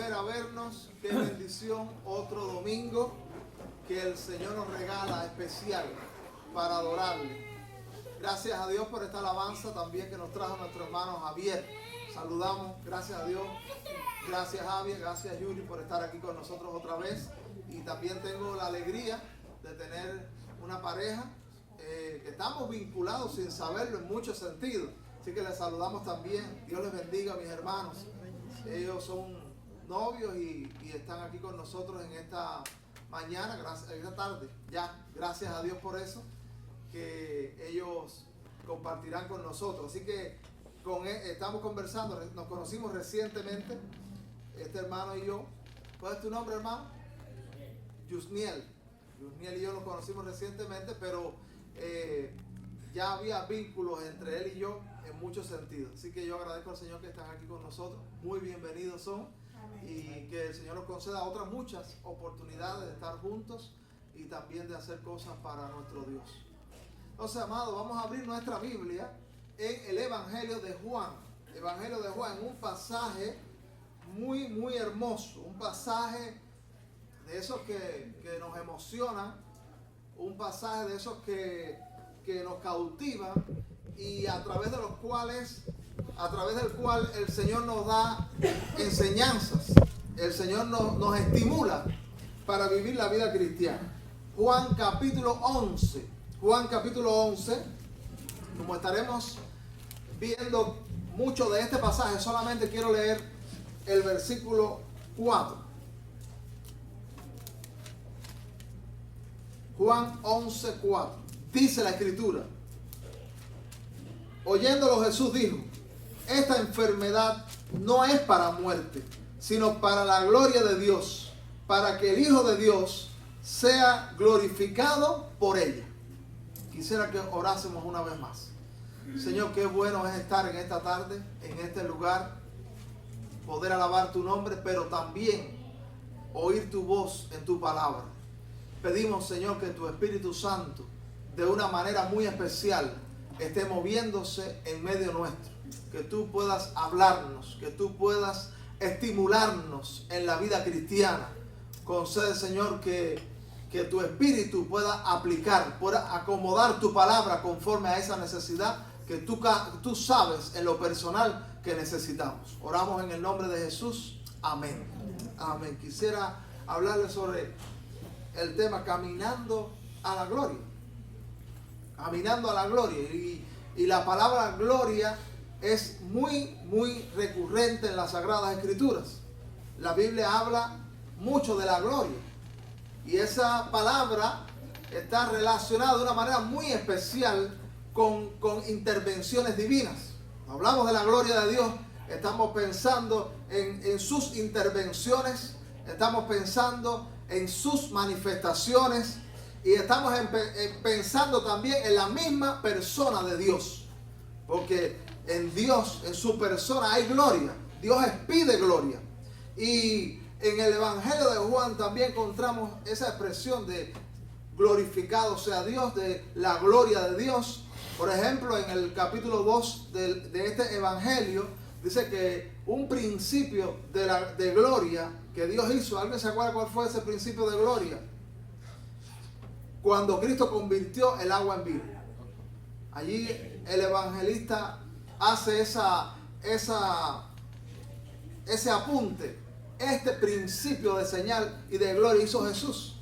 volver a vernos. Qué bendición, otro domingo que el Señor nos regala especial para adorarle. Gracias a Dios por esta alabanza también que nos trajo nuestro hermano Javier. Saludamos, gracias a Dios. Gracias Javier, gracias Yuri por estar aquí con nosotros otra vez. Y también tengo la alegría de tener una pareja que estamos vinculados sin saberlo en muchos sentidos. Así que les saludamos también. Dios les bendiga, mis hermanos. Ellos son novios y están aquí con nosotros en esta mañana, en esta tarde. Ya, gracias a Dios por eso, que ellos compartirán con nosotros. Así que estamos conversando, nos conocimos recientemente, este hermano y yo. ¿Cuál es tu nombre, hermano? Yusniel. Yusniel y yo nos conocimos recientemente, pero ya había vínculos entre él y yo en muchos sentidos. Así que yo agradezco al Señor que están aquí con nosotros. Muy bienvenidos son. Y que el Señor nos conceda otras muchas oportunidades de estar juntos y también de hacer cosas para nuestro Dios. Entonces, amados, vamos a abrir nuestra Biblia en el Evangelio de Juan. Evangelio de Juan, un pasaje muy, muy hermoso. Un pasaje de esos que nos emocionan. Un pasaje de esos que nos cautivan y a través del cual el Señor nos da enseñanzas. El Señor nos estimula para vivir la vida cristiana. Juan capítulo 11. Juan capítulo 11. Como estaremos viendo mucho de este pasaje, solamente quiero leer el versículo 4. Juan 11, 4. Dice la Escritura: oyéndolo Jesús dijo: esta enfermedad no es para muerte, sino para la gloria de Dios, para que el Hijo de Dios sea glorificado por ella. Quisiera que orásemos una vez más. Señor, qué bueno es estar en esta tarde, en este lugar, poder alabar tu nombre, pero también oír tu voz en tu palabra. Pedimos, Señor, que tu Espíritu Santo, de una manera muy especial, esté moviéndose en medio nuestro. Que tú puedas hablarnos, que tú puedas estimularnos en la vida cristiana. Concede, Señor, que tu Espíritu pueda aplicar, pueda acomodar tu palabra conforme a esa necesidad que tú sabes en lo personal que necesitamos. Oramos en el nombre de Jesús. Amén. Amén. Quisiera hablarles sobre el tema caminando a la gloria. Caminando a la gloria. Y la palabra gloria es muy, muy recurrente en las Sagradas Escrituras. La Biblia habla mucho de la gloria. Y esa palabra está relacionada de una manera muy especial con intervenciones divinas. Hablamos de la gloria de Dios, estamos pensando en sus intervenciones, estamos pensando en sus manifestaciones y estamos pensando también en la misma persona de Dios. Porque en Dios, en su persona hay gloria. Dios expide gloria. Y en el Evangelio de Juan también encontramos esa expresión de glorificado sea Dios, de la gloria de Dios. Por ejemplo, en el capítulo 2 de este Evangelio, dice que un principio de gloria que Dios hizo. ¿Alguien se acuerda cuál fue ese principio de gloria? Cuando Cristo convirtió el agua en vino. Allí el evangelista hace ese apunte. Este principio de señal y de gloria hizo Jesús.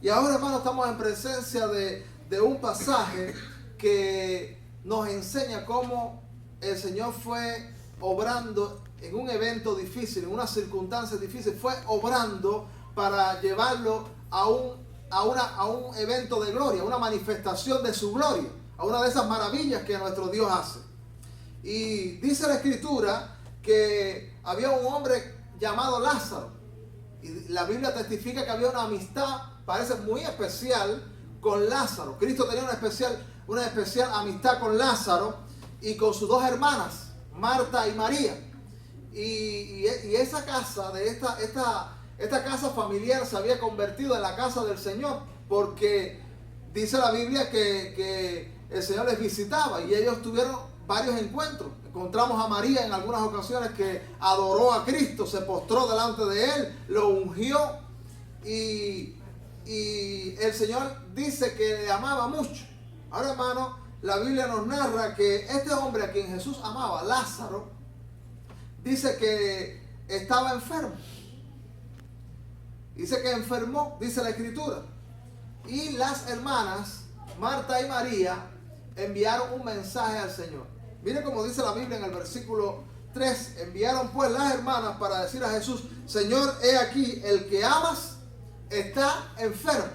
Y ahora, hermanos, estamos en presencia de un pasaje que nos enseña cómo el Señor fue obrando en un evento difícil, en una circunstancia difícil, fue obrando para llevarlo a un evento de gloria, a una manifestación de su gloria, a una de esas maravillas que nuestro Dios hace. Y dice la Escritura que había un hombre llamado Lázaro, y la Biblia testifica que había una amistad, parece muy especial, con Lázaro. Cristo tenía una especial amistad con Lázaro y con sus dos hermanas, Marta y María. Y esa casa, esta casa familiar se había convertido en la casa del Señor, porque dice la Biblia que el Señor les visitaba y ellos tuvieron varios encuentros. Encontramos a María en algunas ocasiones que adoró a Cristo, se postró delante de Él, lo ungió y el Señor dice que le amaba mucho. Ahora, hermano, la Biblia nos narra que este hombre a quien Jesús amaba, Lázaro, dice que estaba enfermo. Dice que enfermó, dice la Escritura. Y las hermanas, Marta y María, enviaron un mensaje al Señor. Miren cómo dice la Biblia en el versículo 3. Enviaron pues las hermanas para decir a Jesús: Señor, he aquí, el que amas está enfermo.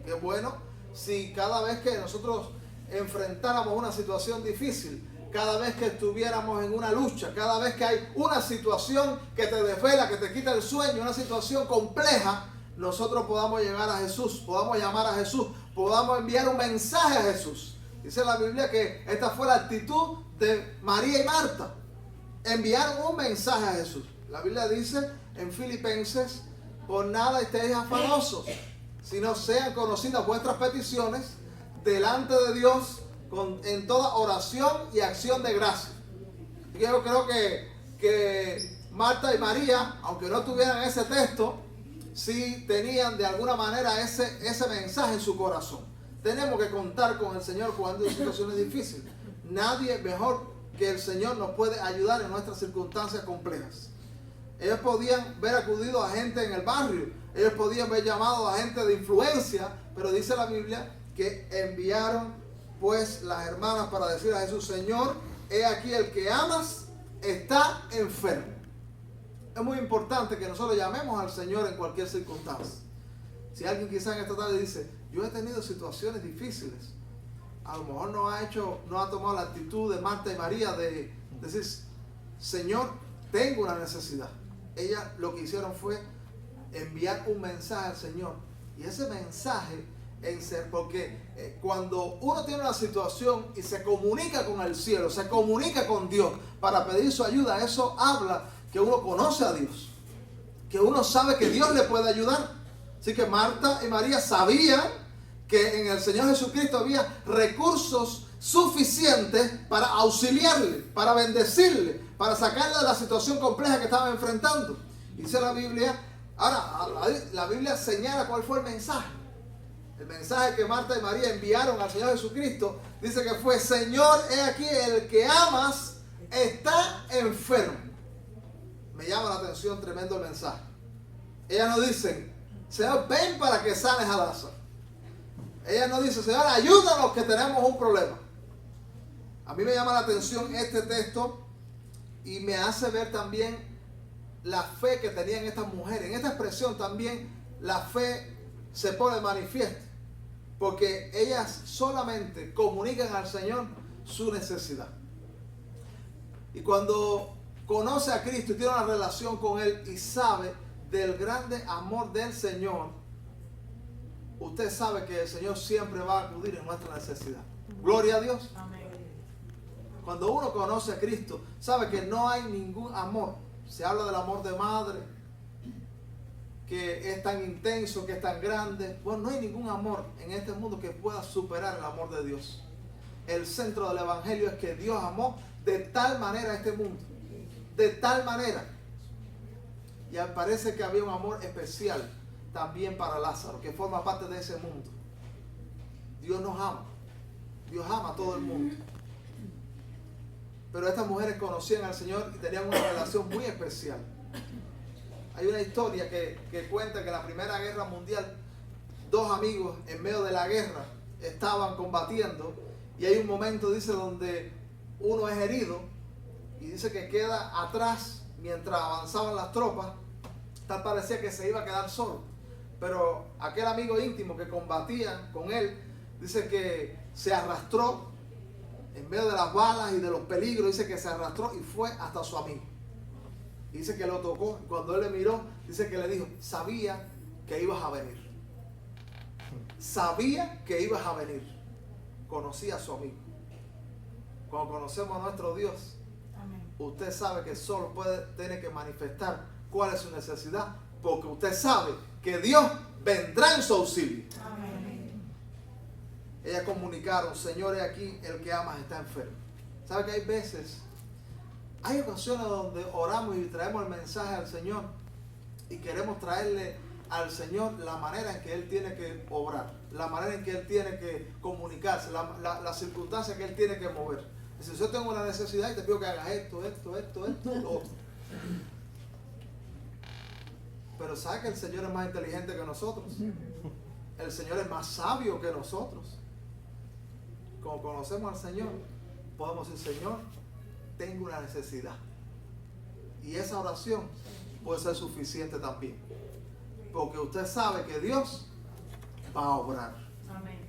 Qué bueno si cada vez que nosotros enfrentáramos una situación difícil, cada vez que estuviéramos en una lucha, cada vez que hay una situación que te desvela, que te quita el sueño, una situación compleja, nosotros podamos llegar a Jesús, podamos llamar a Jesús, podamos enviar un mensaje a Jesús. Dice la Biblia que esta fue la actitud de María y Marta. Enviaron un mensaje a Jesús. La Biblia dice en Filipenses: por nada estéis afanosos, sino sean conocidas vuestras peticiones delante de Dios en toda oración y acción de gracia. Yo creo que Marta y María, aunque no tuvieran ese texto, sí tenían de alguna manera ese mensaje en su corazón. Tenemos que contar con el Señor cuando hay situaciones difíciles. Nadie mejor que el Señor nos puede ayudar en nuestras circunstancias complejas. Ellos podían ver acudido a gente en el barrio, ellos podían ver llamado a gente de influencia, pero dice la Biblia que enviaron pues las hermanas para decir a Jesús: Señor, he aquí, el que amas está enfermo. Es muy importante que nosotros llamemos al Señor en cualquier circunstancia. Si alguien quizás en esta tarde dice: yo he tenido situaciones difíciles, a lo mejor no ha tomado la actitud de Marta y María de decir: Señor, tengo una necesidad. Ellas lo que hicieron fue enviar un mensaje al Señor. Y ese mensaje, porque cuando uno tiene una situación y se comunica con el cielo, se comunica con Dios para pedir su ayuda, eso habla que uno conoce a Dios, que uno sabe que Dios le puede ayudar. Así que Marta y María sabían que en el Señor Jesucristo había recursos suficientes para auxiliarle, para bendecirle, para sacarle de la situación compleja que estaba enfrentando. Dice la Biblia, ahora la Biblia señala cuál fue el mensaje. El mensaje que Marta y María enviaron al Señor Jesucristo dice que fue: Señor, he aquí, el que amas está enfermo. Me llama la atención tremendo el mensaje. Ellas no dicen: Señor, ven para que sanes a Lázaro. Ella no dice: Señor, ayúdanos que tenemos un problema. A mí me llama la atención este texto y me hace ver también la fe que tenían estas mujeres. En esta expresión también la fe se pone de manifiesto, porque ellas solamente comunican al Señor su necesidad. Y cuando conoce a Cristo y tiene una relación con Él y sabe del grande amor del Señor, usted sabe que el Señor siempre va a acudir en nuestra necesidad. Gloria a Dios. Amén. Cuando uno conoce a Cristo, sabe que no hay ningún amor. Se habla del amor de madre, que es tan intenso, que es tan grande. Bueno, no hay ningún amor en este mundo que pueda superar el amor de Dios. El centro del Evangelio es que Dios amó de tal manera a este mundo. De tal manera. Y parece que había un amor especial también para Lázaro, que forma parte de ese mundo. Dios nos ama. Dios ama a todo el mundo. Pero estas mujeres conocían al Señor y tenían una relación muy especial. Hay una historia que cuenta que en la Primera Guerra Mundial, dos amigos en medio de la guerra estaban combatiendo, y hay un momento, dice, donde uno es herido y dice que queda atrás mientras avanzaban las tropas. Tal parecía que se iba a quedar solo, pero aquel amigo íntimo que combatía con él dice que se arrastró en medio de las balas y de los peligros. Dice que se arrastró y fue hasta su amigo. Dice que lo tocó, y cuando él le miró, dice que le dijo: sabía que ibas a venir. Sabía que ibas a venir. Conocía a su amigo. Cuando conocemos a nuestro Dios, amén, usted sabe que solo tiene que manifestar cuál es su necesidad, porque usted sabe que Dios vendrá en su auxilio. Amén. Ellas comunicaron: Señor, he aquí, el que amas está enfermo. ¿Sabe que hay veces, hay ocasiones donde oramos y traemos el mensaje al Señor y queremos traerle al Señor la manera en que Él tiene que obrar, la manera en que Él tiene que comunicarse, la circunstancia que Él tiene que mover? Si yo tengo una necesidad y te pido que hagas esto, lo otro. Pero ¿sabe que el Señor es más inteligente que nosotros? El Señor es más sabio que nosotros. Como conocemos al Señor, podemos decir: Señor, tengo una necesidad. Y esa oración puede ser suficiente también. Porque usted sabe que Dios va a obrar. Amén.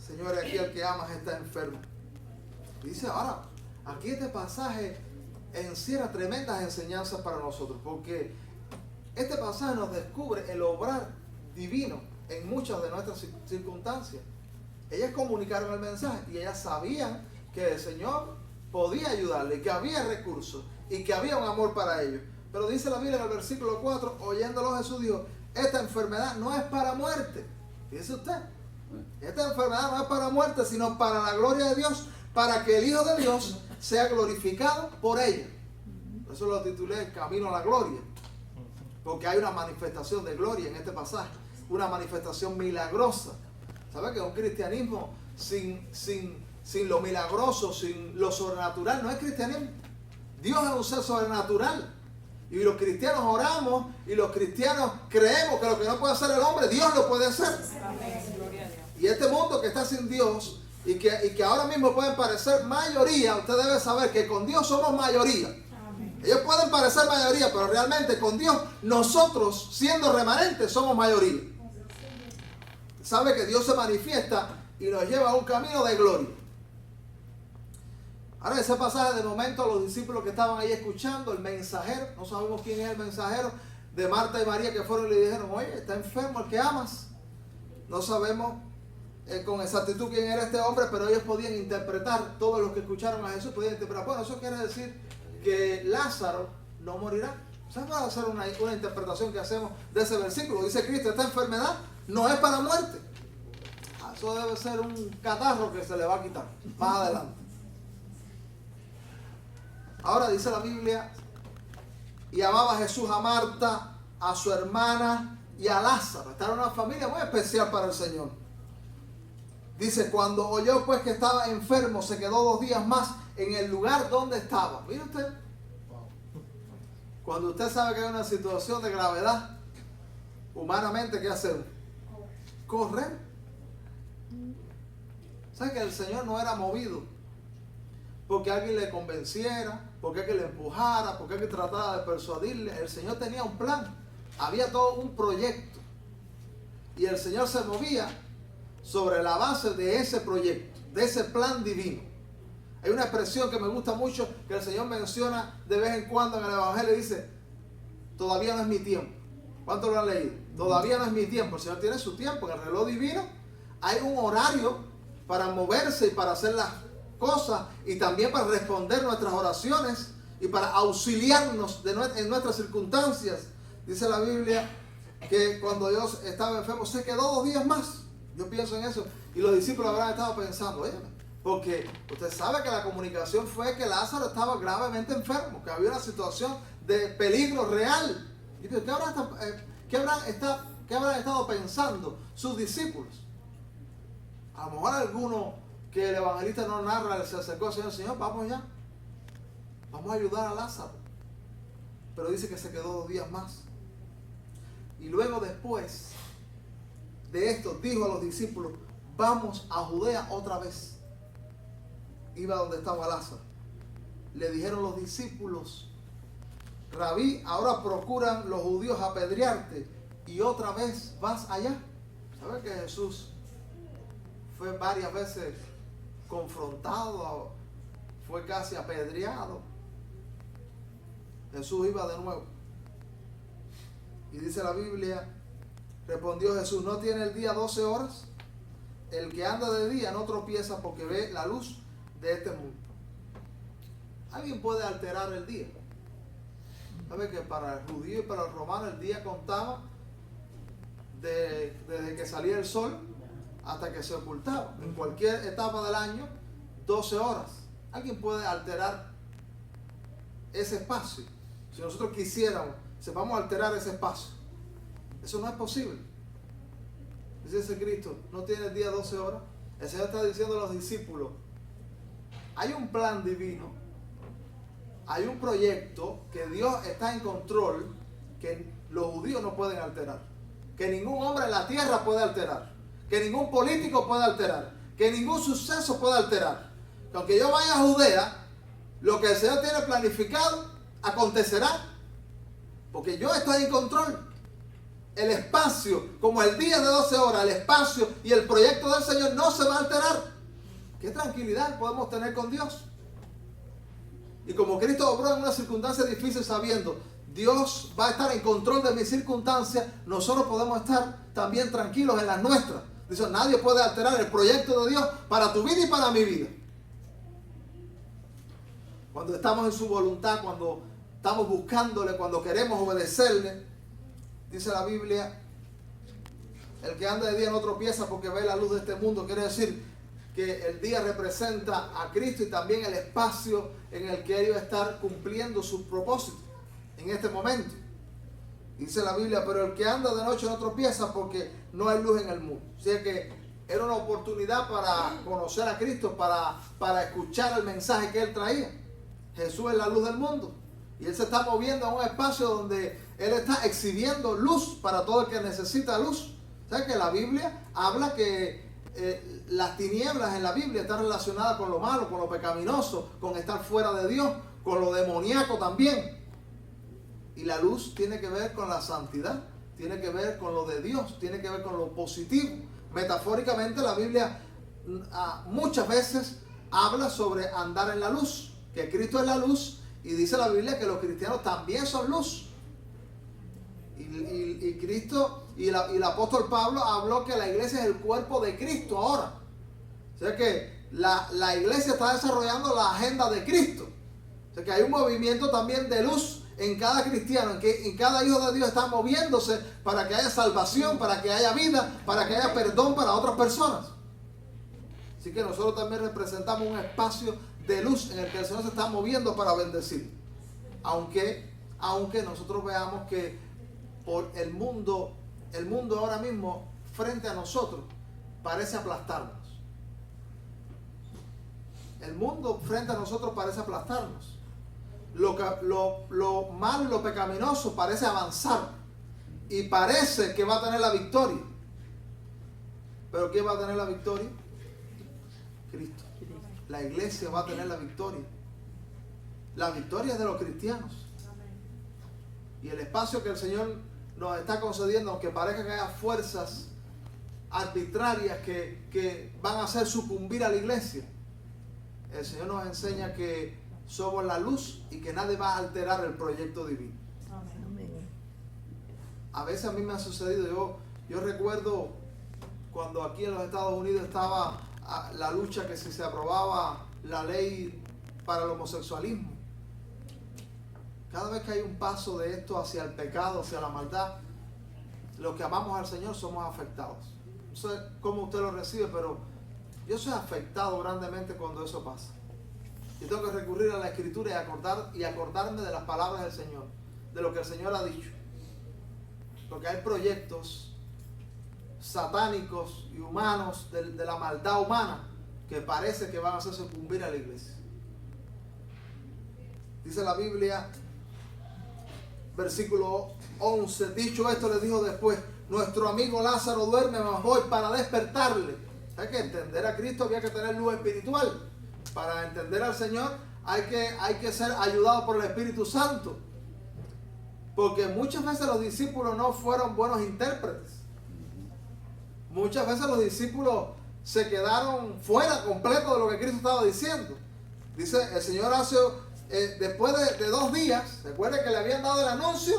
Señores, aquí el que amas está enfermo. Dice ahora, aquí este pasaje encierra tremendas enseñanzas para nosotros. Porque este pasaje nos descubre el obrar divino en muchas de nuestras circunstancias. Ellas comunicaron el mensaje y ellas sabían que el Señor podía ayudarle, que había recursos y que había un amor para ellos. Pero dice la Biblia en el versículo 4, oyéndolo Jesús dijo: esta enfermedad no es para muerte. Dice usted, esta enfermedad no es para muerte, sino para la gloria de Dios, para que el Hijo de Dios sea glorificado por ella. Por eso lo titulé El Camino a la Gloria, porque hay una manifestación de gloria en este pasaje, una manifestación milagrosa. ¿Sabe que un cristianismo sin lo milagroso, sin lo sobrenatural, no es cristianismo? Dios es un ser sobrenatural. Y los cristianos oramos y los cristianos creemos que lo que no puede hacer el hombre, Dios lo puede hacer. Y este mundo que está sin Dios y que ahora mismo pueden parecer mayoría, usted debe saber que con Dios somos mayoría. Ellos pueden parecer mayoría, pero realmente con Dios, nosotros siendo remanentes somos mayoría. Sabe que Dios se manifiesta y nos lleva a un camino de gloria. Ahora, ese pasaje, de momento, los discípulos que estaban ahí escuchando, el mensajero, no sabemos quién es el mensajero, de Marta y María, que fueron y le dijeron: oye, está enfermo el que amas. No sabemos con exactitud quién era este hombre, pero ellos podían interpretar, todos los que escucharon a Jesús podían interpretar: bueno, eso quiere decir que Lázaro no morirá. O sea, vamos a hacer una interpretación que hacemos de ese versículo. Dice Cristo: esta enfermedad no es para muerte. Eso debe ser un catarro que se le va a quitar más adelante. Ahora dice la Biblia: y amaba Jesús a Marta, a su hermana y a Lázaro. Esta era una familia muy especial para el Señor. Dice: cuando oyó pues que estaba enfermo, se quedó 2 días más en el lugar donde estaba. Mire usted, cuando usted sabe que hay una situación de gravedad, humanamente, ¿qué hacemos? Correr. ¿Sabe que el Señor no era movido porque alguien le convenciera, porque alguien le empujara, porque alguien tratara de persuadirle? El Señor tenía un plan, había todo un proyecto, y el Señor se movía sobre la base de ese proyecto, de ese plan divino. Hay una expresión que me gusta mucho, que el Señor menciona de vez en cuando en el Evangelio. Dice: todavía no es mi tiempo. ¿Cuántos lo han leído? Todavía no es mi tiempo. El Señor tiene su tiempo. En el reloj divino hay un horario para moverse y para hacer las cosas, y también para responder nuestras oraciones y para auxiliarnos en nuestras circunstancias. Dice la Biblia que cuando Dios estaba enfermo, se quedó 2 días más. Yo pienso en eso, y los discípulos habrán estado pensando: oye, porque usted sabe que la comunicación fue que Lázaro estaba gravemente enfermo, que había una situación de peligro real. Y ¿qué habrán estado pensando sus discípulos? A lo mejor alguno que el evangelista no narra se acercó al Señor: Señor, vamos ya, vamos a ayudar a Lázaro. Pero dice que se quedó 2 días más. Y luego, después de esto, dijo a los discípulos: vamos a Judea otra vez. Iba donde estaba Lázaro. Le dijeron los discípulos: Rabí, ahora procuran los judíos apedrearte y otra vez vas allá. ¿Sabe que Jesús fue varias veces confrontado, fue casi apedreado? Jesús iba de nuevo. Y dice la Biblia: respondió Jesús: ¿no tiene el día 12 horas? El que anda de día no tropieza porque ve la luz de este mundo. ¿Alguien puede alterar el día? ¿Sabe que para el judío y para el romano el día contaba desde que salía el sol hasta que se ocultaba? En cualquier etapa del año, 12 horas. ¿Alguien puede alterar ese espacio? Si nosotros quisiéramos, vamos a alterar ese espacio. Eso no es posible. Dice Cristo, ¿no tiene el día 12 horas? El Señor está diciendo a los discípulos, hay un plan divino, hay un proyecto que Dios está en control, que los judíos no pueden alterar, que ningún hombre en la tierra puede alterar, que ningún político puede alterar, que ningún suceso puede alterar. Que aunque yo vaya a Judea, lo que el Señor tiene planificado acontecerá, porque yo estoy en control. El espacio, como el día de 12 horas, el espacio y el proyecto del Señor no se va a alterar. ¿Qué tranquilidad podemos tener con Dios? Y como Cristo obró en una circunstancia difícil sabiendo, Dios va a estar en control de mis circunstancias, nosotros podemos estar también tranquilos en las nuestras. Dice, nadie puede alterar el proyecto de Dios para tu vida y para mi vida. Cuando estamos en su voluntad, cuando estamos buscándole, cuando queremos obedecerle, dice la Biblia, el que anda de día no tropieza porque ve la luz de este mundo. Quiere decir que el día representa a Cristo y también el espacio en el que Él va a estar cumpliendo sus propósitos en este momento. Dice la Biblia, pero el que anda de noche no tropieza porque no hay luz en el mundo. O sea que era una oportunidad para conocer a Cristo, para escuchar el mensaje que Él traía. Jesús es la luz del mundo. Y Él se está moviendo a un espacio donde Él está exhibiendo luz para todo el que necesita luz. O sea que la Biblia habla que las tinieblas en la Biblia están relacionadas con lo malo, con lo pecaminoso, con estar fuera de Dios, con lo demoníaco también. Y la luz tiene que ver con la santidad, tiene que ver con lo de Dios, tiene que ver con lo positivo. Metafóricamente la Biblia muchas veces habla sobre andar en la luz, que Cristo es la luz, y dice la Biblia que los cristianos también son luz. Y Cristo y el apóstol Pablo habló que la iglesia es el cuerpo de Cristo ahora. O sea que la iglesia está desarrollando la agenda de Cristo. O sea que hay un movimiento también de luz en cada cristiano, en cada hijo de Dios está moviéndose para que haya salvación, para que haya vida, para que haya perdón para otras personas. Así que nosotros también representamos un espacio de luz en el que el Señor se está moviendo para bendecir. Aunque nosotros veamos que por el mundo ahora mismo frente a nosotros parece aplastarnos. El mundo frente a nosotros parece aplastarnos. Lo malo y lo pecaminoso parece avanzar y parece que va a tener la victoria. ¿Pero quién va a tener la victoria? Cristo. La iglesia va a tener la victoria. La victoria es de los cristianos. Y el espacio que el Señor nos está concediendo, aunque parezca que haya fuerzas arbitrarias que van a hacer sucumbir a la iglesia, el Señor nos enseña que somos la luz y que nadie va a alterar el proyecto divino. Amén. A veces a mí me ha sucedido, yo recuerdo cuando aquí en los Estados Unidos estaba la lucha que si se aprobaba la ley para el homosexualismo. Cada vez que hay un paso de esto hacia el pecado, hacia la maldad, los que amamos al Señor somos afectados. No sé cómo usted lo recibe, pero yo soy afectado grandemente cuando eso pasa. Yo tengo que recurrir a la Escritura y acordarme de las palabras del Señor, de lo que el Señor ha dicho. Porque hay proyectos satánicos y humanos de la maldad humana que parece que van a hacer sucumbir a la iglesia. Dice la Biblia, versículo 11, dicho esto le dijo después, nuestro amigo Lázaro duerme, mas voy para despertarle. Hay que entender a Cristo, había que tener luz espiritual. Para entender al Señor hay que ser ayudado por el Espíritu Santo. Porque muchas veces los discípulos no fueron buenos intérpretes. Muchas veces los discípulos se quedaron fuera completo de lo que Cristo estaba diciendo. Dice el Señor después de 2 días, recuerden que le habían dado el anuncio,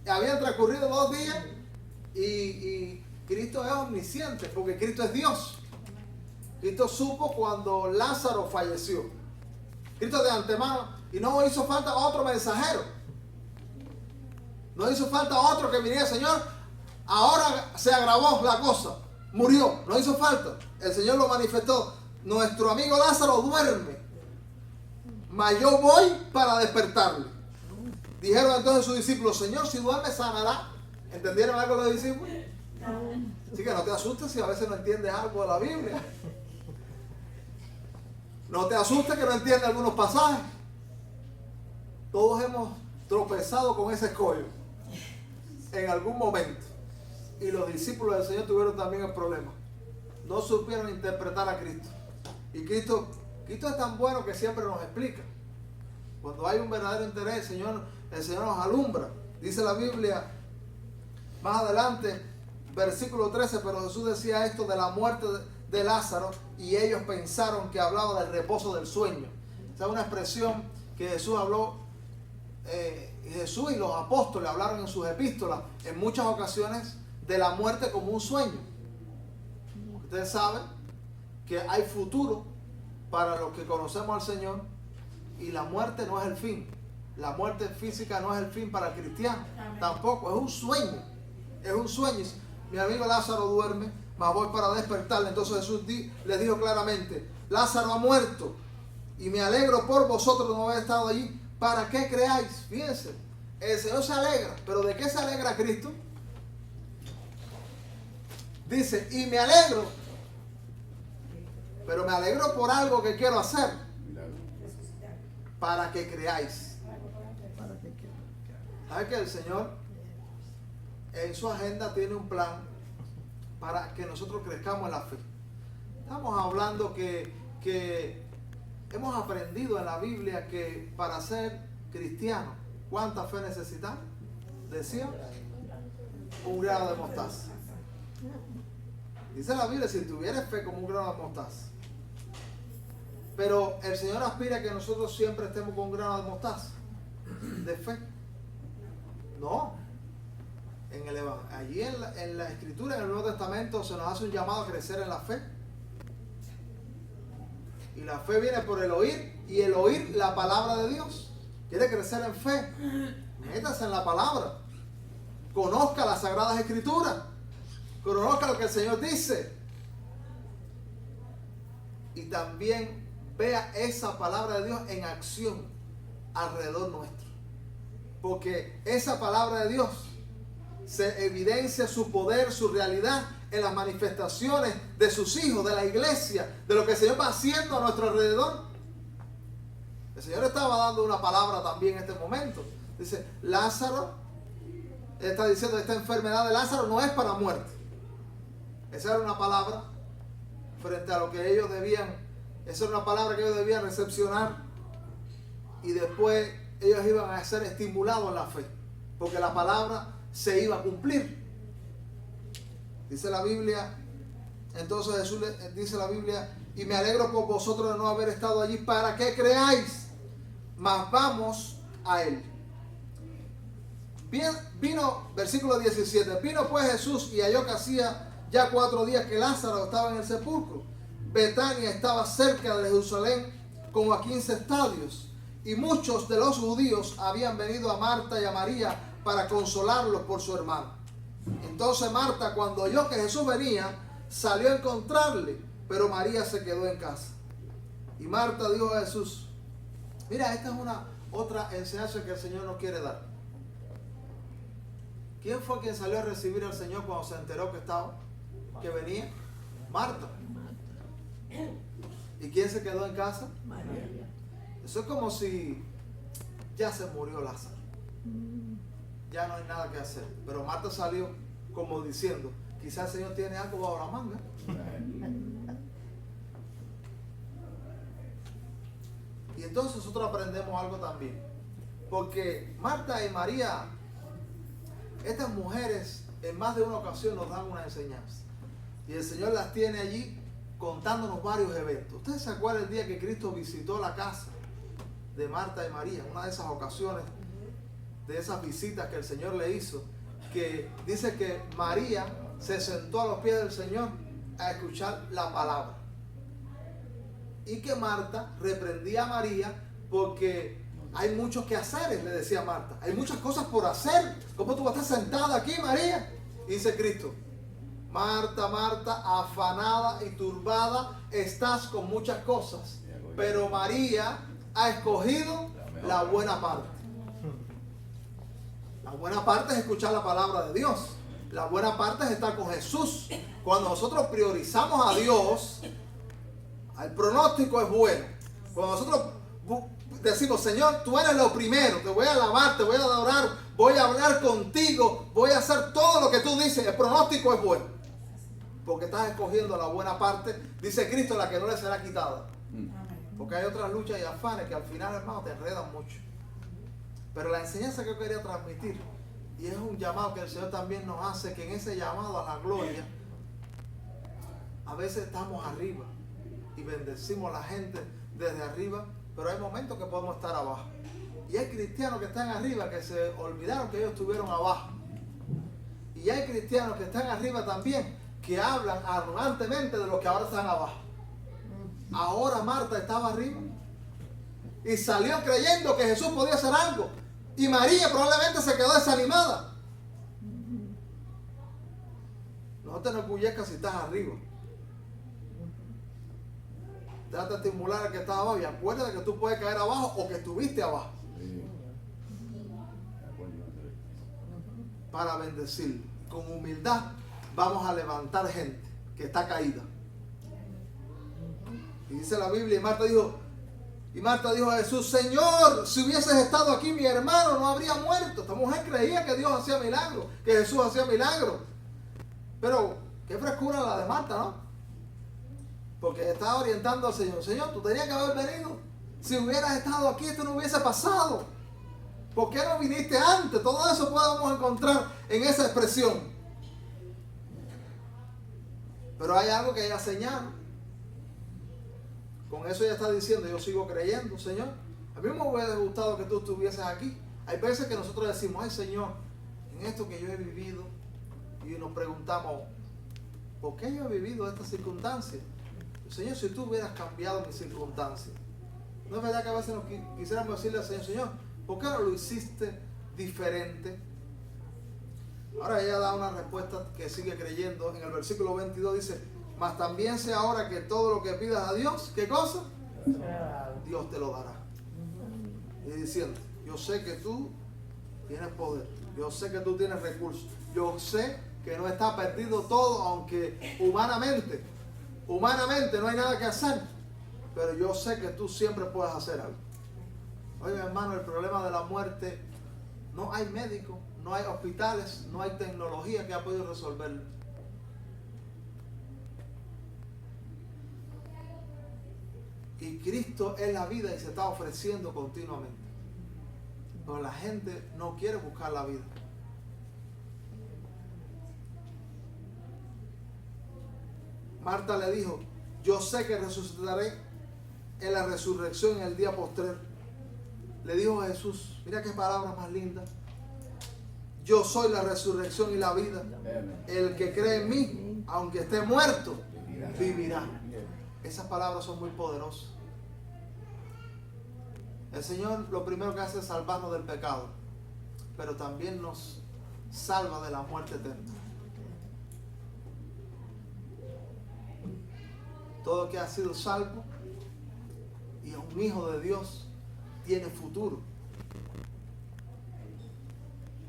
habían transcurrido 2 días y Cristo es omnisciente porque Cristo es Dios. Cristo supo cuando Lázaro falleció. Cristo de antemano, y no hizo falta otro mensajero. No hizo falta otro que viniera, Señor, ahora se agravó la cosa, murió. No hizo falta. El Señor lo manifestó. nuestro amigo Lázaro duerme, mas yo voy para despertarle. Dijeron entonces sus discípulos, Señor, si duerme sanará. ¿Entendieron algo los discípulos? Así que no te asustes si a veces no entiendes algo de la Biblia. No te asustes que no entiendes algunos pasajes. Todos hemos tropezado con ese escollo en algún momento. Y los discípulos del Señor tuvieron también el problema. No supieron interpretar a Cristo. Y Cristo es tan bueno que siempre nos explica. Cuando hay un verdadero interés, el Señor nos alumbra. Dice la Biblia, más adelante, versículo 13, pero Jesús decía esto de la muerte de Lázaro y ellos pensaron que hablaba del reposo del sueño. Esa es una expresión que Jesús habló, Jesús y los apóstoles hablaron en sus epístolas en muchas ocasiones de la muerte como un sueño. Ustedes saben que hay futuro para los que conocemos al Señor y la muerte no es el fin. La muerte física no es el fin para el cristiano. Amén. Tampoco, es un sueño. Es un sueño. Mi amigo Lázaro duerme, mas voy para despertarle. Entonces Jesús les dijo claramente, Lázaro ha muerto y me alegro por vosotros no haber estado allí. ¿Para qué creáis? Fíjense, el Señor se alegra. ¿Pero de qué se alegra Cristo? Dice, y me alegro, pero me alegro por algo que quiero hacer, para que creáis. ¿Sabe que el Señor en su agenda tiene un plan para que nosotros crezcamos en la fe? Estamos hablando que hemos aprendido en la Biblia que para ser cristiano, ¿cuánta fe necesitamos? Decía, un grano de mostaza. Dice la Biblia, si tuvieras fe como un grano de mostaza. Pero el Señor aspira a que nosotros siempre estemos con un grano de mostaza, de fe. No. Allí en la Escritura, en el Nuevo Testamento, se nos hace un llamado a crecer en la fe. Y la fe viene por el oír, y el oír la palabra de Dios. ¿Quiere crecer en fe? Métase en la palabra. Conozca las Sagradas Escrituras. Conozca lo que el Señor dice. Y también vea esa palabra de Dios en acción alrededor nuestro. Porque esa palabra de Dios se evidencia su poder, su realidad en las manifestaciones de sus hijos, de la iglesia, de lo que el Señor va haciendo a nuestro alrededor. El Señor estaba dando una palabra también en este momento. Dice, Lázaro, está diciendo, esta enfermedad de Lázaro no es para muerte. Esa era una palabra frente a lo que ellos debían, esa era una palabra que ellos debían recepcionar y después ellos iban a ser estimulados en la fe, porque la palabra se iba a cumplir. Dice la Biblia, entonces Jesús dice la Biblia, y me alegro por vosotros de no haber estado allí para que creáis, mas vamos a él. Bien, vino, versículo 17, vino pues Jesús y halló que hacía ya 4 días que Lázaro estaba en el sepulcro. Betania estaba cerca de Jerusalén como a 15 estadios, y muchos de los judíos habían venido a Marta y a María para consolarlos por su hermano. Entonces Marta, cuando oyó que Jesús venía, salió a encontrarle, pero María se quedó en casa. Y Marta dijo a Jesús, mira, esta es otra enseñanza que el Señor nos quiere dar. ¿Quién fue quien salió a recibir al Señor cuando se enteró que venía? Marta. ¿Y quién se quedó en casa? María. Eso es como si ya se murió Lázaro. Ya no hay nada que hacer. Pero Marta salió como diciendo, quizás el Señor tiene algo bajo la manga. Y entonces nosotros aprendemos algo también. Porque Marta y María, estas mujeres en más de una ocasión nos dan una enseñanza. Y el Señor las tiene allí contándonos varios eventos. ¿Ustedes se acuerdan el día que Cristo visitó la casa de Marta y María? Una de esas ocasiones, de esas visitas que el Señor le hizo, que dice que María se sentó a los pies del Señor a escuchar la palabra. Y que Marta reprendía a María porque hay muchos quehaceres, le decía Marta. Hay muchas cosas por hacer. ¿Cómo tú vas a estar sentada aquí, María? Y dice Cristo, Marta, Marta, afanada y turbada estás con muchas cosas, pero María ha escogido la buena parte. La buena parte es escuchar la palabra de Dios. La buena parte es estar con Jesús. Cuando nosotros priorizamos a Dios, el pronóstico es bueno. Cuando nosotros decimos, Señor, tú eres lo primero, te voy a alabar, te voy a adorar, voy a hablar contigo, voy a hacer todo lo que tú dices, el pronóstico es bueno. Porque estás escogiendo la buena parte, dice Cristo, la que no le será quitada. Porque hay otras luchas y afanes que al final, hermano, te enredan mucho. Pero la enseñanza que yo quería transmitir, y es un llamado que el Señor también nos hace, que en ese llamado a la gloria, a veces estamos arriba y bendecimos a la gente desde arriba, pero hay momentos que podemos estar abajo. Y hay cristianos que están arriba que se olvidaron que ellos estuvieron abajo. Y hay cristianos que están arriba también, que hablan arrogantemente de los que ahora están abajo. Ahora Marta estaba arriba y salió creyendo que Jesús podía hacer algo. Y María probablemente se quedó desanimada. No te enorgullezcas si estás arriba. Trata de estimular al que está abajo y acuérdate que tú puedes caer abajo o que estuviste abajo. Para bendecir. Con humildad vamos a levantar gente que está caída. Y dice la Biblia, y Marta dijo a Jesús, Señor, si hubieses estado aquí, mi hermano no habría muerto. Esta mujer creía que Dios hacía milagros, que Jesús hacía milagros. Pero qué frescura la de Marta, ¿no? Porque estaba orientando al Señor. Señor, tú tenías que haber venido. Si hubieras estado aquí, esto no hubiese pasado. ¿Por qué no viniste antes? Todo eso podemos encontrar en esa expresión. Pero hay algo que ella señala. Con eso ella está diciendo, yo sigo creyendo, Señor. A mí me hubiera gustado que tú estuvieses aquí. Hay veces que nosotros decimos, ay Señor, en esto que yo he vivido, y nos preguntamos, ¿por qué yo he vivido estas circunstancias? Señor, si tú hubieras cambiado mis circunstancias. ¿No es verdad que a veces nos quisiéramos decirle al Señor, Señor, ¿por qué no lo hiciste diferente? Ahora ella da una respuesta que sigue creyendo. En el versículo 22 dice, mas también sé ahora que todo lo que pidas a Dios, ¿qué cosa? Dios te lo dará. Y diciendo, yo sé que tú tienes poder, yo sé que tú tienes recursos, yo sé que no está perdido todo, aunque humanamente no hay nada que hacer, pero yo sé que tú siempre puedes hacer algo. Oye, hermano, el problema de la muerte, no hay médicos, no hay hospitales, no hay tecnología que ha podido resolverlo. Y Cristo es la vida y se está ofreciendo continuamente. Pero la gente no quiere buscar la vida. Marta le dijo, yo sé que resucitaré en la resurrección en el día postrero. Le dijo a Jesús, mira qué palabra más linda. Yo soy la resurrección y la vida. El que cree en mí, aunque esté muerto, vivirá. Esas palabras son muy poderosas. El Señor lo primero que hace es salvarnos del pecado, pero también nos salva de la muerte eterna. Todo el que ha sido salvo y es un hijo de Dios tiene futuro.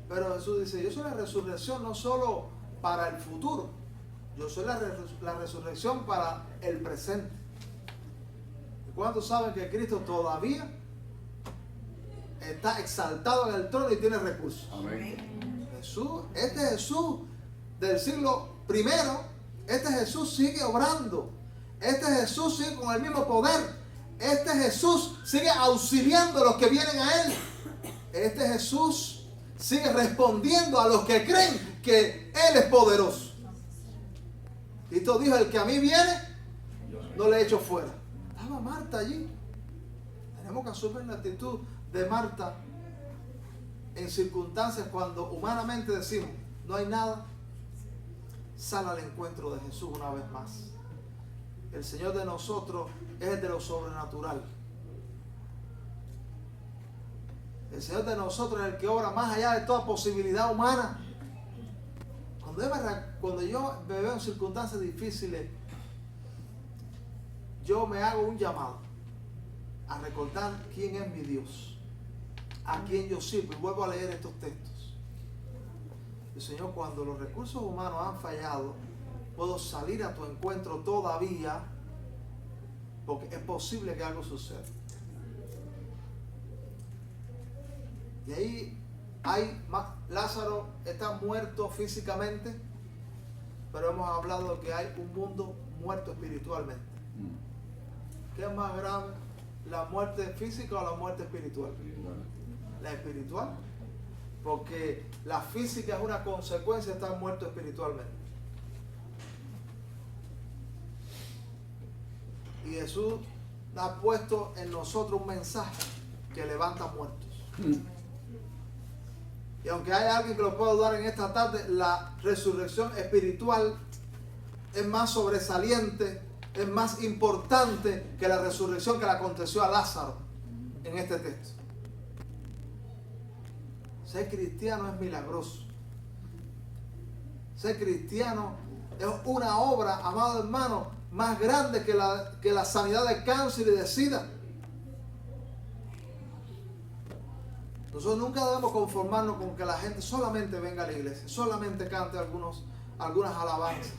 Pero Jesús dice, yo soy la resurrección no solo para el futuro, yo soy la resurrección para el presente. ¿Cuántos saben que Cristo todavía está exaltado en el trono y tiene recursos? Amén. Jesús, este Jesús del siglo primero, este Jesús sigue obrando. Este Jesús sigue con el mismo poder. Este Jesús sigue auxiliando a los que vienen a Él. Este Jesús sigue respondiendo a los que creen que Él es poderoso. Cristo dijo, el que a mí viene, no le echo fuera. Estaba Marta allí. Tenemos que asumir la actitud de Marta en circunstancias cuando humanamente decimos, no hay nada. Sal al encuentro de Jesús una vez más. El Señor de nosotros es el de lo sobrenatural. El Señor de nosotros es el que obra más allá de toda posibilidad humana. Cuando yo me veo en circunstancias difíciles, yo me hago un llamado a recordar quién es mi Dios, a quién yo sirvo, y vuelvo a leer estos textos. El Señor, cuando los recursos humanos han fallado, puedo salir a tu encuentro todavía, porque es posible que algo suceda. Y ahí Lázaro está muerto físicamente, pero hemos hablado de que hay un mundo muerto espiritualmente. ¿Qué es más grave? ¿La muerte física o la muerte espiritual? La espiritual, porque la física es una consecuencia de estar muerto espiritualmente. Y Jesús ha puesto en nosotros un mensaje que levanta muertos. Y aunque hay alguien que lo pueda dudar en esta tarde, la resurrección espiritual es más sobresaliente, es más importante que la resurrección que le aconteció a Lázaro en este texto. Ser cristiano es milagroso. Ser cristiano es una obra, amado hermano, más grande que la sanidad de cáncer y de SIDA. Nosotros nunca debemos conformarnos con que la gente solamente venga a la iglesia, solamente cante algunas alabanzas,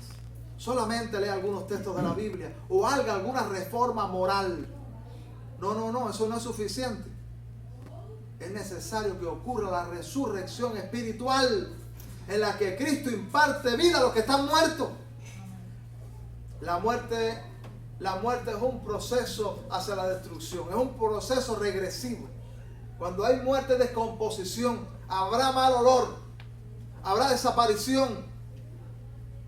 solamente lea algunos textos de la Biblia o haga alguna reforma moral. No, eso no es suficiente. Es necesario que ocurra la resurrección espiritual en la que Cristo imparte vida a los que están muertos. La muerte es un proceso hacia la destrucción, es un proceso regresivo. Cuando hay muerte y descomposición, habrá mal olor, habrá desaparición.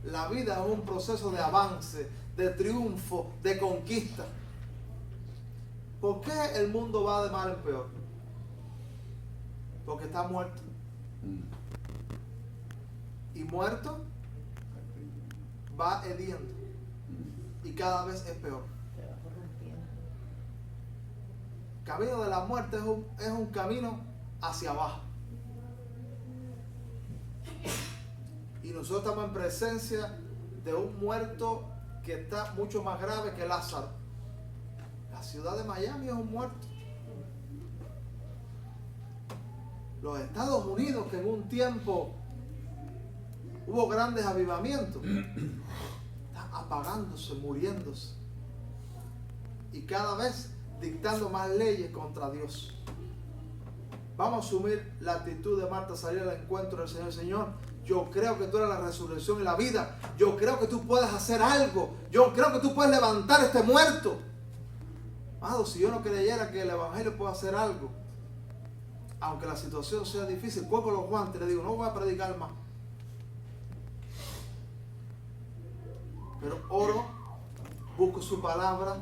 La vida es un proceso de avance, de triunfo, de conquista. ¿Por qué el mundo va de mal en peor? Porque está muerto. Y muerto va hediendo. Y cada vez es peor. El camino de la muerte es un camino hacia abajo. Y nosotros estamos en presencia de un muerto que está mucho más grave que Lázaro. La ciudad de Miami es un muerto. Los Estados Unidos, que en un tiempo hubo grandes avivamientos, están apagándose, muriéndose. Y cada vez dictando más leyes contra Dios. Vamos a asumir la actitud de Marta, salir al encuentro del Señor. Señor, yo creo que tú eres la resurrección y la vida. Yo creo que tú puedes hacer algo. Yo creo que tú puedes levantar este muerto. Amado, si yo no creyera que el Evangelio puede hacer algo, aunque la situación sea difícil, cuelgo los guantes y le digo, no voy a predicar más. Pero oro, busco su palabra,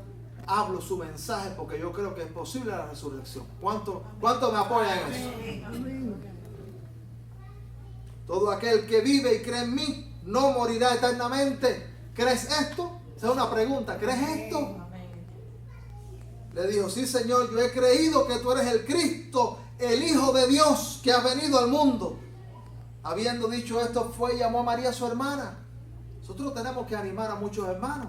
hablo su mensaje, porque yo creo que es posible la resurrección. ¿Cuánto me apoyan en eso? Todo aquel que vive y cree en mí no morirá eternamente. ¿Crees esto? Esa es una pregunta. ¿Crees esto? Le dijo, sí, Señor, yo he creído que tú eres el Cristo, el Hijo de Dios que ha venido al mundo. Habiendo dicho esto, fue y llamó a María, su hermana. Nosotros tenemos que animar a muchos hermanos.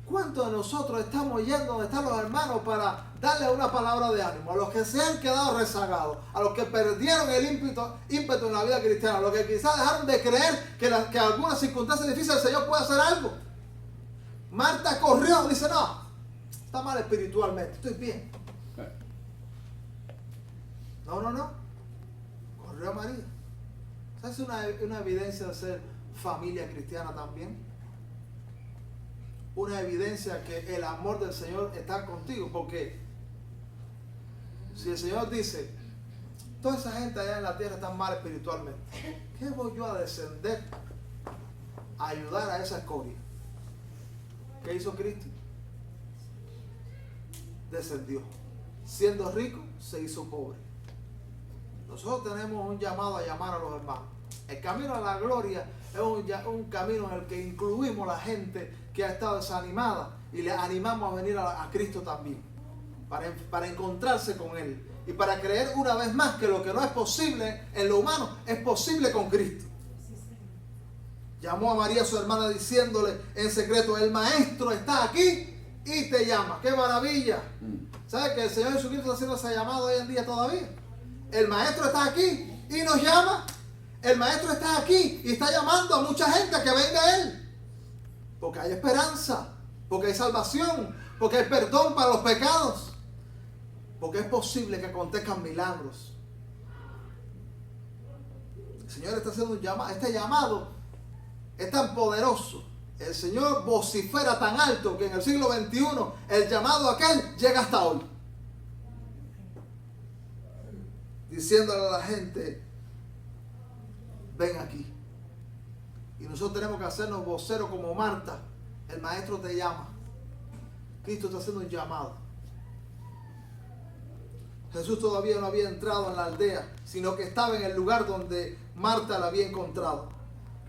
¿Cuántos de nosotros estamos yendo donde están los hermanos para darle una palabra de ánimo? A los que se han quedado rezagados, a los que perdieron el ímpetu en la vida cristiana, a los que quizás dejaron de creer que algunas circunstancias difíciles el Señor puede hacer algo. Marta corrió, dice, no, está mal espiritualmente, estoy bien. No. Corrió a María. ¿Sabes una evidencia de ser familia cristiana también? Una evidencia que el amor del Señor está contigo, porque si el Señor dice, toda esa gente allá en la tierra está mal espiritualmente, ¿qué voy yo a descender a ayudar a esa escoria? ¿Qué hizo Cristo? Descendió. Siendo rico, se hizo pobre. Nosotros tenemos un llamado a llamar a los hermanos. El camino a la gloria es un camino en el que incluimos a la gente que ha estado desanimada y le animamos a venir a Cristo también. para encontrarse con Él y para creer una vez más que lo que no es posible en lo humano es posible con Cristo. Llamó a María, su hermana, diciéndole en secreto: el Maestro está aquí y te llama. ¡Qué maravilla! ¿Sabes que el Señor Jesucristo está haciendo ese llamado hoy en día todavía? El Maestro está aquí y nos llama. El Maestro está aquí y está llamando a mucha gente a que venga a Él. Porque hay esperanza, porque hay salvación, porque hay perdón para los pecados, porque es posible que acontezcan milagros. El Señor está haciendo un llamado. Este llamado es tan poderoso. El Señor vocifera tan alto que en el siglo XXI el llamado aquel llega hasta hoy. Diciéndole a la gente: ven aquí. Y nosotros tenemos que hacernos voceros como Marta. El Maestro te llama. Cristo está haciendo un llamado. Jesús todavía no había entrado en la aldea, sino que estaba en el lugar donde Marta la había encontrado.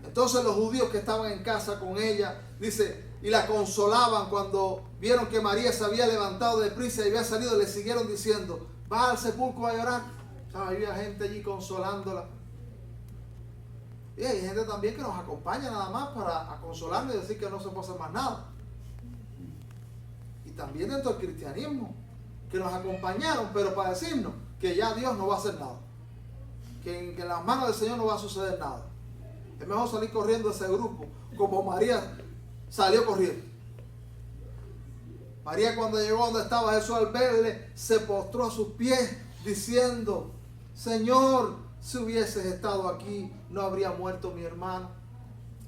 Entonces los judíos que estaban en casa con ella, dice, y la consolaban cuando vieron que María se había levantado deprisa y había salido, le siguieron diciendo: va al sepulcro a llorar. O sea, había gente allí consolándola. Y hay gente también que nos acompaña nada más para consolarnos y decir que no se puede hacer más nada. Y también dentro del cristianismo, que nos acompañaron, pero para decirnos que ya Dios no va a hacer nada. Que en las manos del Señor no va a suceder nada. Es mejor salir corriendo de ese grupo, como María salió corriendo. María, cuando llegó donde estaba Jesús, al verle, se postró a sus pies, diciendo: Señor, si hubieses estado aquí, no habría muerto mi hermano.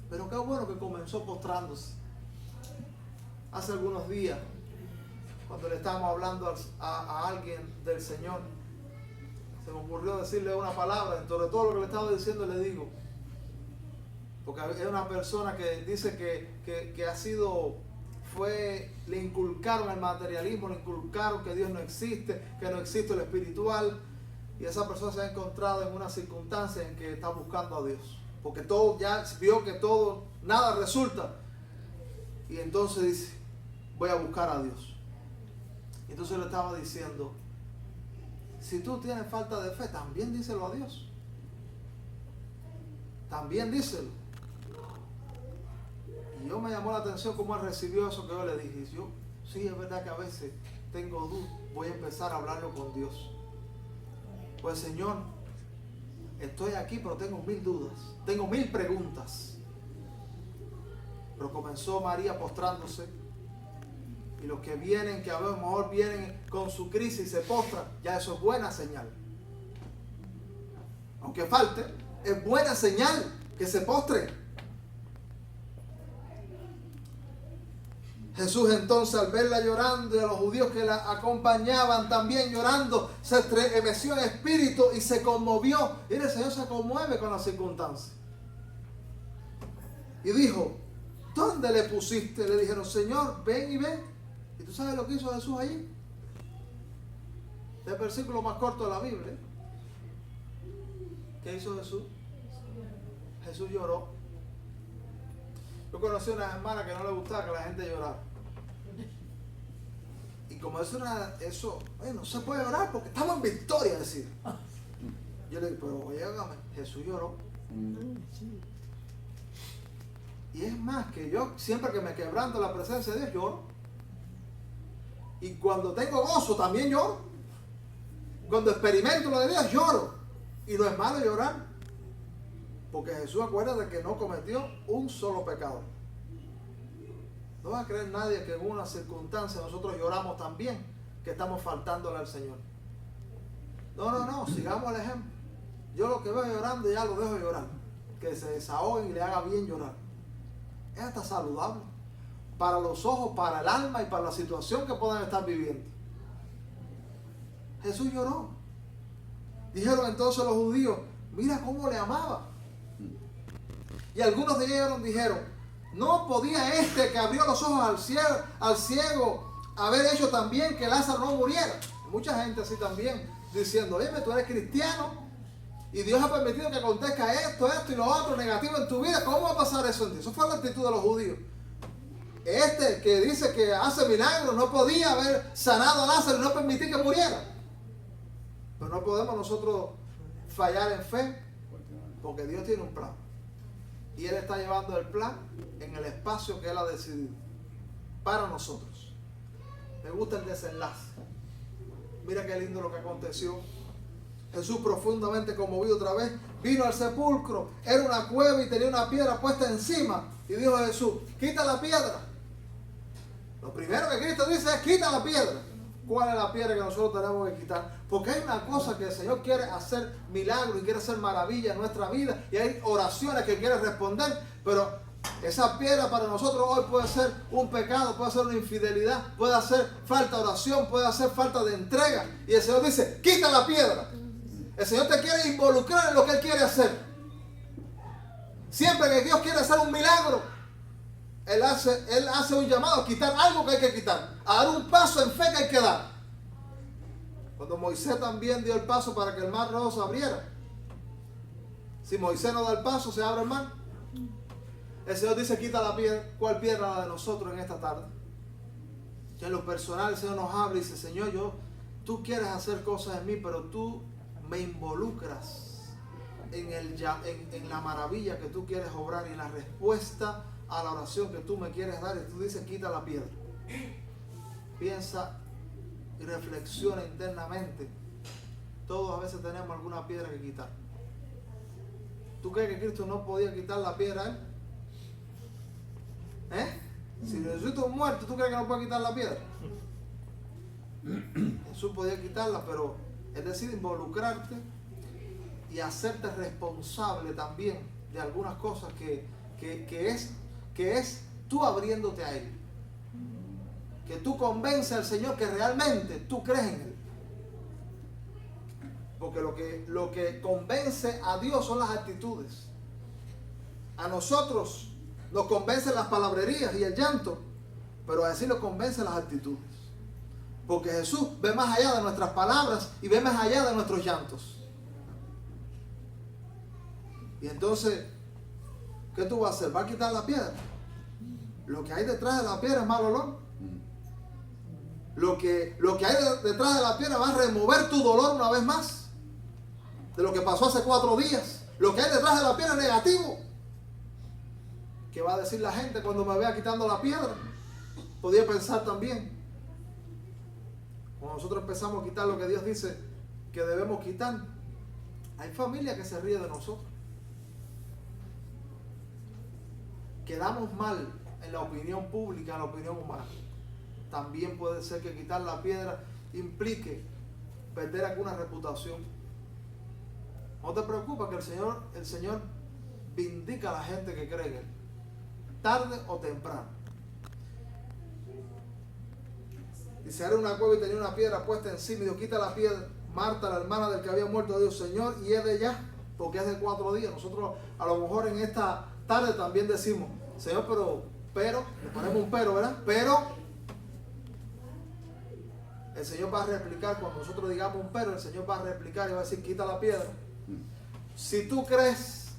Pero qué bueno que comenzó postrándose. Hace algunos días, cuando le estábamos hablando a alguien del Señor, se me ocurrió decirle una palabra. Dentro de todo lo que le estaba diciendo, le digo, porque es una persona que dice que ha sido, le inculcaron el materialismo, le inculcaron que Dios no existe, que no existe lo espiritual, y esa persona se ha encontrado en una circunstancia en que está buscando a Dios, porque todo ya vio que todo, nada resulta, y entonces dice: voy a buscar a Dios. Y entonces le estaba diciendo: si tú tienes falta de fe, también díselo a Dios, también díselo. Y yo me llamó la atención cómo él recibió eso que yo le dije. Y yo, sí, es verdad que a veces tengo dudas, voy a empezar a hablarlo con Dios. Pues Señor, estoy aquí, pero tengo 1000 dudas, tengo 1000 preguntas. Pero comenzó María postrándose, y los que vienen, que a lo mejor vienen con su crisis y se postran, ya eso es buena señal. Aunque falte, es buena señal que se postren. Jesús entonces, al verla llorando, y a los judíos que la acompañaban también llorando, se estremeció en espíritu y se conmovió. Y el Señor se conmueve con las circunstancias. Y dijo: ¿dónde le pusiste? Le dijeron: Señor, ven y ve. ¿Y tú sabes lo que hizo Jesús allí? Es el versículo más corto de la Biblia. ¿Qué hizo Jesús? Jesús lloró. Yo conocí a una hermana que no le gustaba que la gente llorara. Y como eso, no se puede llorar porque estamos en victoria, decir. Yo le digo: pero óigame, Jesús lloró. Y es más, que yo siempre que me quebranto la presencia de Dios, lloro. Y cuando tengo gozo también lloro. Cuando experimento lo de Dios, lloro. Y no es malo llorar, porque Jesús, acuérdate que no cometió un solo pecado. No va a creer nadie que en una circunstancia nosotros lloramos también, que estamos faltándole al Señor. No, sigamos el ejemplo. Yo lo que veo llorando ya lo dejo llorar. Que se desahoguen y le haga bien llorar. Es hasta saludable para los ojos, para el alma y para la situación que puedan estar viviendo. Jesús lloró. Dijeron entonces los judíos: mira cómo le amaba. Y algunos de ellos dijeron: ¿no podía este que abrió los ojos al ciego haber hecho también que Lázaro no muriera? Y mucha gente así también, diciendo: oye, tú eres cristiano y Dios ha permitido que acontezca esto y lo otro negativo en tu vida. ¿Cómo va a pasar eso en ti? Eso fue la actitud de los judíos. Este que dice que hace milagros no podía haber sanado a Lázaro y no permitir que muriera. Pero no podemos nosotros fallar en fe, porque Dios tiene un plan. Y Él está llevando el plan en el espacio que Él ha decidido para nosotros. Me gusta el desenlace. Mira qué lindo lo que aconteció. Jesús, profundamente conmovido otra vez, vino al sepulcro. Era una cueva y tenía una piedra puesta encima. Y dijo a Jesús: quita la piedra. Lo primero que Cristo dice es: quita la piedra. ¿Cuál es la piedra que nosotros tenemos que quitar? Porque hay una cosa que el Señor quiere hacer milagros y quiere hacer maravillas en nuestra vida. Y hay oraciones que quiere responder. Pero esa piedra para nosotros hoy puede ser un pecado, puede ser una infidelidad, puede hacer falta de oración, puede hacer falta de entrega. Y el Señor dice: quita la piedra. El Señor te quiere involucrar en lo que Él quiere hacer. Siempre que Dios quiere hacer un milagro, Él hace un llamado a quitar algo que hay que quitar, a dar un paso en fe que hay que dar. Cuando Moisés también dio el paso para que el mar rojo se abriera. Si Moisés no da el paso, se abre el mar. El Señor dice: quita la piedra. ¿Cuál piedra? La de nosotros en esta tarde. Que en lo personal el Señor nos habla y dice: Señor, tú quieres hacer cosas en mí, pero tú me involucras en la maravilla que tú quieres obrar y en la respuesta a la oración que tú me quieres dar. Y tú dices: quita la piedra. Piensa y reflexiona internamente. Todos a veces tenemos alguna piedra que quitar. ¿Tú crees que Cristo no podía quitar la piedra a Él? Si Jesucristo es muerto, ¿tú crees que no puede quitar la piedra? Jesús podía quitarla, pero es decir, involucrarte y hacerte responsable también de algunas cosas que es tú abriéndote a Él. Que tú convences al Señor que realmente tú crees en Él. Porque lo que convence a Dios son las actitudes. A nosotros nos convencen las palabrerías y el llanto, pero a Él sí lo convencen las actitudes. Porque Jesús ve más allá de nuestras palabras y ve más allá de nuestros llantos. Y entonces, ¿qué tú vas a hacer? ¿Vas a quitar la piedra? Lo que hay detrás de la piedra es mal olor. Lo que hay detrás de la piedra va a remover tu dolor una vez más. De lo que pasó hace 4 días. Lo que hay detrás de la piedra es negativo. ¿Qué va a decir la gente cuando me vea quitando la piedra? Podía pensar también. Cuando nosotros empezamos a quitar lo que Dios dice que debemos quitar, hay familias que se ríen de nosotros. Quedamos mal en la opinión pública, en la opinión humana. También puede ser que quitar la piedra implique perder alguna reputación. No te preocupes, que el Señor vindica a la gente que cree en Él, tarde o temprano. Dice: era una cueva y tenía una piedra puesta encima. Y Dios: quita la piedra. Marta, la hermana del que había muerto, dijo: Señor, y es de ya, porque es de 4 días. Nosotros a lo mejor en esta tarde también decimos: Señor, pero, le ponemos un pero, ¿verdad? Pero el Señor va a replicar. Cuando nosotros digamos un pero, el Señor va a replicar y va a decir: quita la piedra. Si tú crees,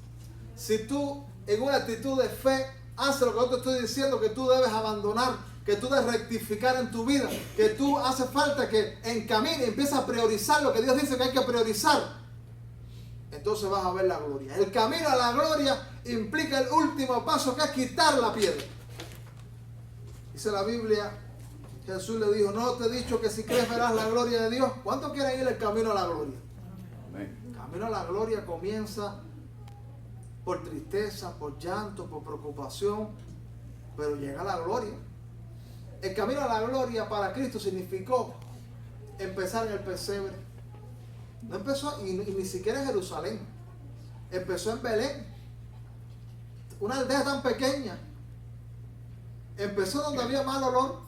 si tú en una actitud de fe haces lo que yo te estoy diciendo, que tú debes abandonar, que tú debes rectificar en tu vida, que tú hace falta que encamine y empieces a priorizar lo que Dios dice que hay que priorizar, entonces vas a ver la gloria. El camino a la gloria implica el último paso, que es quitar la piedra. Dice la Biblia, Jesús le dijo: no te he dicho que si crees verás la gloria de Dios. ¿Cuántos quieren ir el camino a la gloria? Amén. El camino a la gloria comienza por tristeza, por llanto, por preocupación, pero llega a la gloria. El camino a la gloria para Cristo significó empezar en el pesebre. No empezó, y ni siquiera en Jerusalén. Empezó en Belén, una aldea tan pequeña. Empezó donde había mal olor.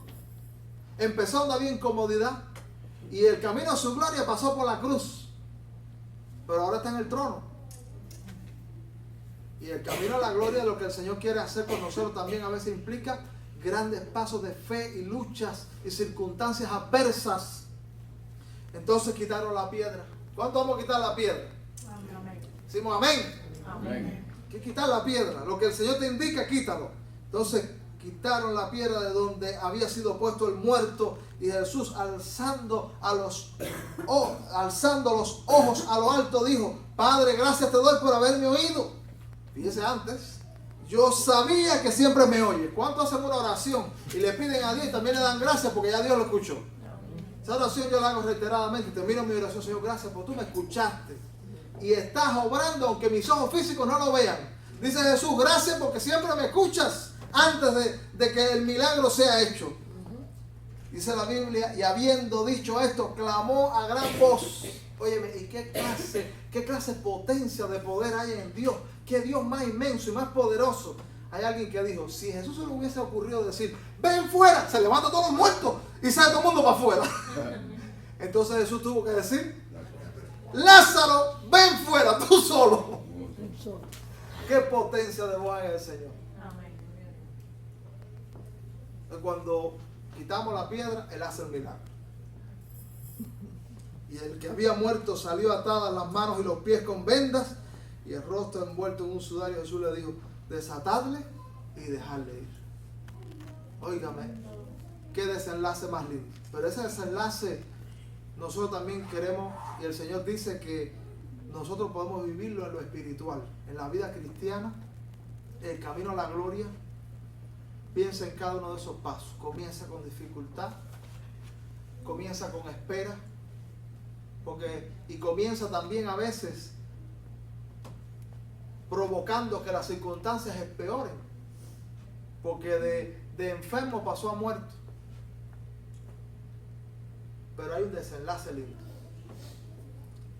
Empezó donde había incomodidad. Y el camino a su gloria pasó por la cruz. Pero ahora está en el trono. Y el camino a la gloria, lo que el Señor quiere hacer con nosotros, también a veces implica grandes pasos de fe y luchas y circunstancias adversas. Entonces quitaron la piedra. ¿Cuánto vamos a quitar la piedra? Amén. Decimos amén. Amén. Hay que quitar la piedra. Lo que el Señor te indica, quítalo. Entonces quitaron la piedra de donde había sido puesto el muerto, y Jesús, alzando los ojos a lo alto, dijo: Padre, gracias te doy por haberme oído. Fíjese antes, yo sabía que siempre me oye. ¿Cuántos hacen una oración y le piden a Dios y también le dan gracias porque ya Dios lo escuchó? Esa oración yo la hago reiteradamente y termino mi oración: Señor, gracias porque tú me escuchaste y estás obrando aunque mis ojos físicos no lo vean. Dice Jesús: gracias porque siempre me escuchas antes de que el milagro sea hecho. Dice la Biblia: y habiendo dicho esto, clamó a gran voz. Óyeme, ¿y qué clase de potencia de poder hay en Dios? ¿Qué Dios más inmenso y más poderoso? Hay alguien que dijo: si Jesús se le hubiese ocurrido decir ven fuera, se levanta todos los muertos y sale todo el mundo para afuera. Entonces Jesús tuvo que decir: Lázaro, ven fuera, tú solo. Qué potencia de voz hay el Señor. Cuando quitamos la piedra, Él hace el milagro. Y el que había muerto salió atadas las manos y los pies con vendas y el rostro envuelto en un sudario. Jesús le dijo: desatadle y dejadle ir. Óigame, qué desenlace más lindo. Pero ese desenlace nosotros también queremos, y el Señor dice que nosotros podemos vivirlo en lo espiritual, en la vida cristiana, el camino a la gloria. Piensa en cada uno de esos pasos. Comienza con dificultad, comienza con espera, y comienza también a veces provocando que las circunstancias empeoren, porque de enfermo pasó a muerto. Pero hay un desenlace lindo.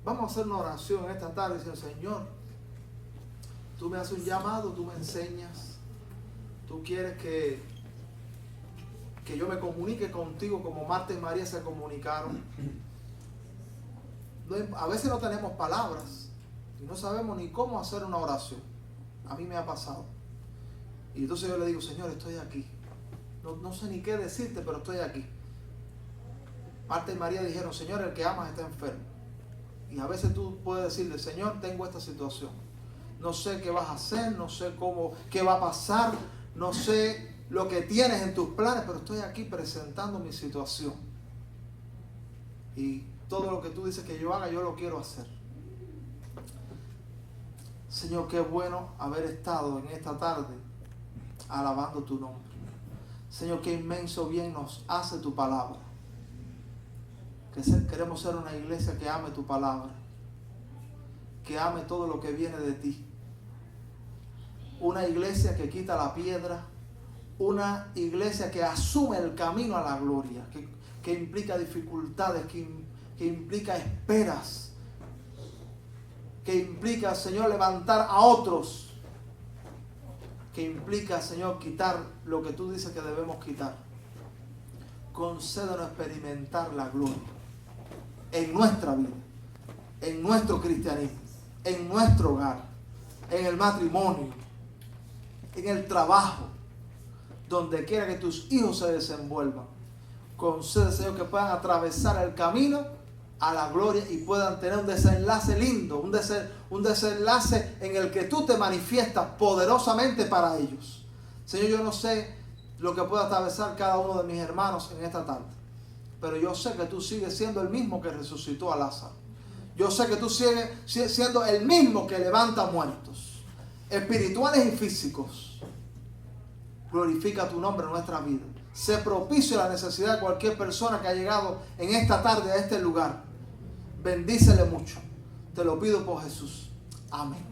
Vamos a hacer una oración esta tarde diciendo: Señor, tú me haces un llamado, tú me enseñas. Tú quieres que yo me comunique contigo como Marta y María se comunicaron. A veces no tenemos palabras y no sabemos ni cómo hacer una oración. A mí me ha pasado. Y entonces yo le digo: Señor, estoy aquí. No sé ni qué decirte, pero estoy aquí. Marta y María dijeron: Señor, el que amas está enfermo. Y a veces tú puedes decirle: Señor, tengo esta situación. No sé qué vas a hacer, no sé qué va a pasar. No sé lo que tienes en tus planes, pero estoy aquí presentando mi situación. Y todo lo que tú dices que yo haga, yo lo quiero hacer. Señor, qué bueno haber estado en esta tarde alabando tu nombre. Señor, qué inmenso bien nos hace tu palabra. Queremos ser una iglesia que ame tu palabra, que ame todo lo que viene de ti. Una iglesia que quita la piedra, una iglesia que asume el camino a la gloria, que implica dificultades, que implica esperas, que implica, Señor, levantar a otros, que implica, Señor, quitar lo que tú dices que debemos quitar. Concédenos experimentar la gloria en nuestra vida, en nuestro cristianismo, en nuestro hogar, en el matrimonio, en el trabajo, donde quiera que tus hijos se desenvuelvan. Concede, Señor, que puedan atravesar el camino a la gloria y puedan tener un desenlace lindo, un desenlace en el que tú te manifiestas poderosamente para ellos. Señor, yo no sé lo que pueda atravesar cada uno de mis hermanos en esta tarde, pero yo sé que tú sigues siendo el mismo que resucitó a Lázaro. Yo sé que tú sigues siendo el mismo que levanta muertos, espirituales y físicos. Glorifica tu nombre en nuestra vida. Sé propicio a la necesidad de cualquier persona que ha llegado en esta tarde a este lugar. Bendícele mucho. Te lo pido por Jesús. Amén.